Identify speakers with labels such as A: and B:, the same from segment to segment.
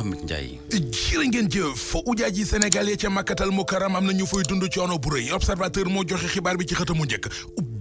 A: Mouhamed Ndiaye.
B: jërë ngeen jëf ujaaji Sénégal yi ca Makkatal Mukarram am na ñu fay dund coono bu rëy observateur moo joxe xibaar bi ci xëtamu njëkk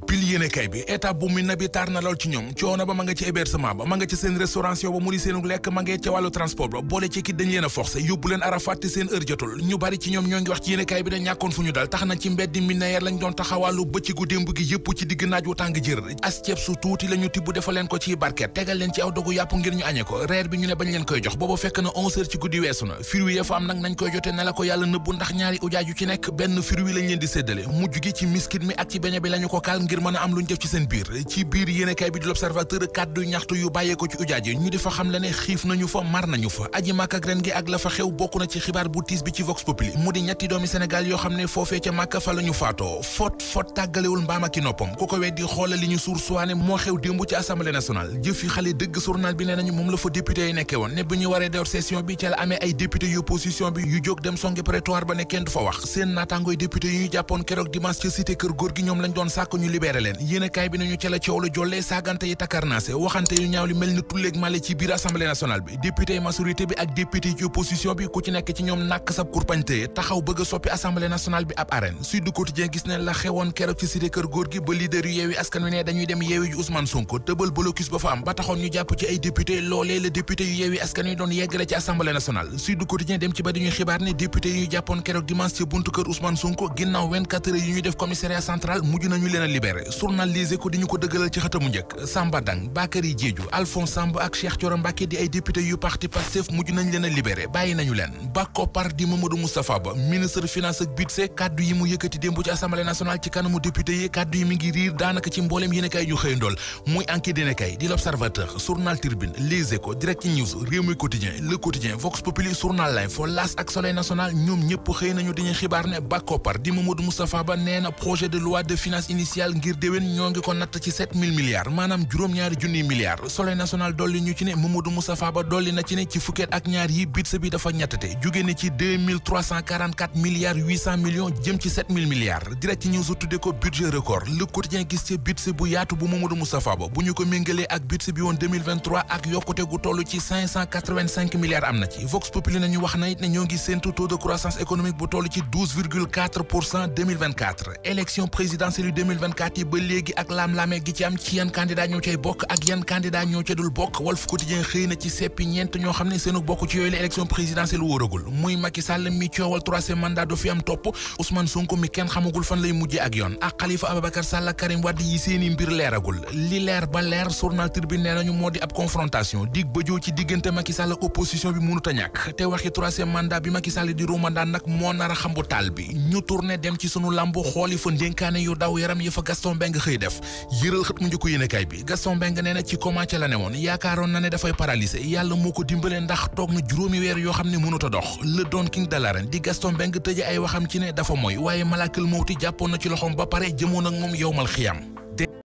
B: bil yéenekaay bi étape bu Mina bi tar na lool ci ñoom coono ba ma nga ci hébergement ba ma nga ci seen restauration ba mu di seenu lekk ma nga ca wàllu transport ba boole ci kit dañ leen a forcé yóbbu leen Arafat te seen heure jotul ñu bari ci ñoom ñoo ngi wax ci yéenekaay bi da ñàkkoon fu ñu dal tax na ci mbeddi Mina yer lañ doon taxawàllu bëccëgu démb gi yëpp ci digg naaj wu tàng jër as ceeb su tuuti la ñu tibb defal leen ko ci barket tegal leen ci aw dogu yàpp ngir ñu añe ko reer bi ñu ne bañ leen koy jox boobu fekk na 11 heures ci guddi weesu na fruit ya fa am nag nañ koy jote ne la ko yàlla nëbbu ndax ñaari ujaaj yu ci nekk benn fruit lañ leen di séddale mujj gi ci miskit mi ak ci beñe bi lañu ko kaal ngir mën a am luñ def ci seen biir ci biir yéenekaay bi di l'Observateur kàddu ñaxtu yu bàyyee ko ci ujaaj yi ñu di fa xam le ne xiif nañu fa mar nañu fa aji Màkka ak ren gi ak la fa xew bokk na ci xibaar bu tiis bi ci Vox Populi mu di ñetti doomi Sénégal yoo xam ne foofee ca Màkka fa la ñu faatoo fot tàggalewul mbaam ak i noppam ku ko weddi xoolal li ñu suur suwaane moo xew démb ci Assemblée nationale jëf yi xale dëgg journal bi nee nañu moom la fa député yi nekke woon ne bu ñu waree door session bi ca la amee ay député yu opposition bi yu jóg dem songe prétoire ba ne kenn du fa wax seen naataangooy député yi ñu jàppoon keroog dimanche ca cité kër góor gi ñoom lañ doon sàkk ñu libéré leen yéenekaay bi nañu ca la coow la jollee saagante yi takarnaase waxante yu ñaaw li mel ni tulleeg male ci biir Assemblée nationale bi député yi majorité bi ak député yi ci opposition bi ku ci nekk ci ñoom nàkk sab kurpañteye taxaw bëgg a soppi Assemblée nationale bi ab arène Sud Quotidien gis ne la xewoon keroog ci cité kër góor gi ba leader yu Yewwi Askan Wi ne dañuy dem yeewi ju Ousmane Sonko tëbal blocus ba fa am ba taxoon ñu jàpp ci ay député loolee la député yu Yewwi Askan Wi doon yeggale ci Assemblée nationale Sud Quotidien dem ci ba dañuy xibaar ne député yi ñu jàppoon keroog dimanche ci buntu kër Ousmane Sonko ginnaaw 24 heures yi ñu def commissariat central mujj nañu leen a libéré journal Les Échos di ñu ko dëggalal ci xëtamu njëkk Samba Dang Bakary Diédhiou Alphonse Samb ak Cheikh Thioro Mbacké di ay député yu parti Pastef mujj nañ leen a libéré bàyyi nañu leen Bakko par di Mamadou Moustapha Ba ministre finance ak budget kaddu yi mu yëkkati démb ci Assemblée nationale ci kanamu député yi kaddu yi mi ngi riir daanaka ci mbooleem yéenekaay ñu xëyandool muy Enquête yéenekaay di l'Observateur journal Tribune Les Échos Direct News Rewmi Quotidien Le Quotidien Vox Populi journal L'Info L'As ak Soleil national ñoom ñëpp xëy nañu dañuy xibaar ne Bakko par di Mamadou Moustapha Ba nee na projet de loi de finance initiale ngir déwén ñoo ngi ko natt ci 7000 milliards maanaam juróom-ñaari junniy milliards Soleil national dolli ñu ci ne Mamadou Moustapha Ba dolli na ci ne ci fukkeet ak ñaar yi budget bi dafa ñettate jóge ne ci 2344 milliards 800 millions jëm ci 7000 milliards Direct News tudde ko budget record Le Quotidien gis ci budget bu yaatu bu Mamadou Moustapha Ba bu ñu ko méngalee ak budget bi woon 2023 ak yokkute gu toll ci 585 milliards am na ci Vox Populi nañu wax na it ne ñoo ngi séentu taux de croissance économique bu toll ci 12,4% 2024 élection présidentielle yu 2024 yi ba léegi ak laam-laamee gi ci am ci yan candidat ñoo cay bokk ak yan candidat ñoo ca dul bokk Walf Quotidien xëy na ci seppi ñeent ñoo xam ne seenu bokk ci yooyu la élection présidentielle wóoragul muy Macky Sall mi coowal troisième mandat du fi am topp Ousmane Sonko mi kenn xamagul fan lay mujjee ak yoon ak Khalifa Ababacar Sall ak Karim Wade yi seeni mbir leeragul li leer ba leer journal Tribune nee nañu moo di ab confrontation dig bëjoo ci diggante Macky Sall ak opposition bi mënut a ñàkk te waxi troisième mandat bi Macky Sall di ruumandaan nag moo nar a xambu taal bi ñu tourné dem ci sunu lambu xooli fa ndénkaane yu daw yaram yi fa Gaston Mbengue xëy def yëral xët mu njëkk yéenekaay bi Gaston Mbengue nee na ci comment ca la ne woon yaakaaroon na ne dafay paralysé yàlla moo ko dimbale ndax toog na juróomi weer yoo xam ne mënut a dox le Don King de l'arène di Gaston Mbengue tëje ay waxam ci ne dafa mooy waaye malaakal mawti jàppoon na ci loxoom ba pare jëmoon ak moom yowmal xiyam